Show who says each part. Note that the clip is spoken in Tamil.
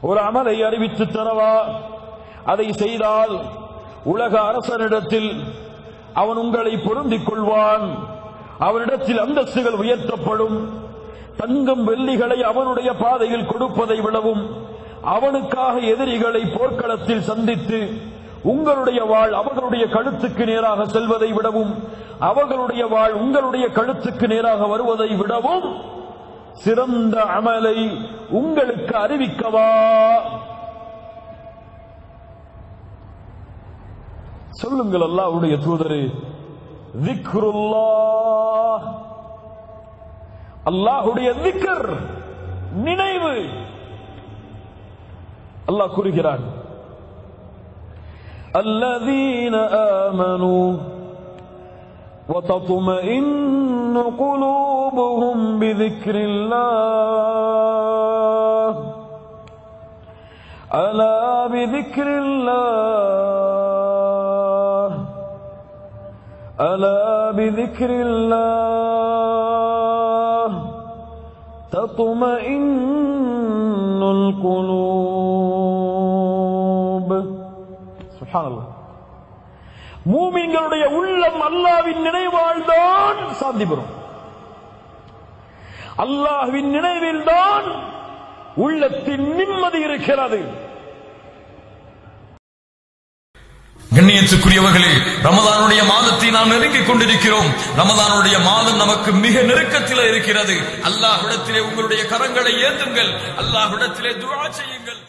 Speaker 1: ஒரு அமலை அறிவித்து தரவா, அதை செய்தால் உலக அரசனிடத்தில் அவன் உங்களை பொருந்திக் கொள்வான், அவனிடத்தில் அந்தஸ்துகள் உயர்த்தப்படும். தங்கம் வெள்ளிகளை அவனுடைய பாதையில் கொடுப்பதை விடவும் அவனுக்காக எதிரிகளை போர்க்களத்தில் சந்தித்து உங்களுடைய வாழ் அவர்களுடைய கழுத்துக்கு நேராக செல்வதை விடவும் அவர்களுடைய வாழ் உங்களுடைய கழுத்துக்கு நேராக வருவதை விடவும் சிறந்த அமலை உங்களுக்கு அறிவிக்கவா? சொல்லுங்கள் அல்லாஹ்வுடைய தூதரே, திக்ருல்லாஹ், அல்லாஹ்வுடைய திக்ர், நினைவு. அல்லாஹ் கூறுகிறான், அல்லதீன ஆமனூ وتطمئن قلوبهم بذكر الله ألا بذكر الله ألا بذكر الله تطمئن القلوب. سبحان الله. மூமின்களுடைய உள்ளம் அல்லாஹ்வின் நினைவால் தான் சாந்தி பெறும். அல்லாஹ்வின் நினைவில் தான் உள்ளத்தின் நிம்மதி இருக்கிறது.
Speaker 2: கண்ணியத்துக்குரியவர்களே, ரமதானுடைய மாதத்தை நாம் நெருங்கிக் கொண்டிருக்கிறோம். ரமதானுடைய மாதம் நமக்கு மிக நெருக்கத்தில் இருக்கிறது. அல்லாஹ்விடத்திலே உங்களுடைய கரங்களை ஏந்துங்கள், அல்லாஹ்விடத்திலே துஆ செய்யுங்கள்.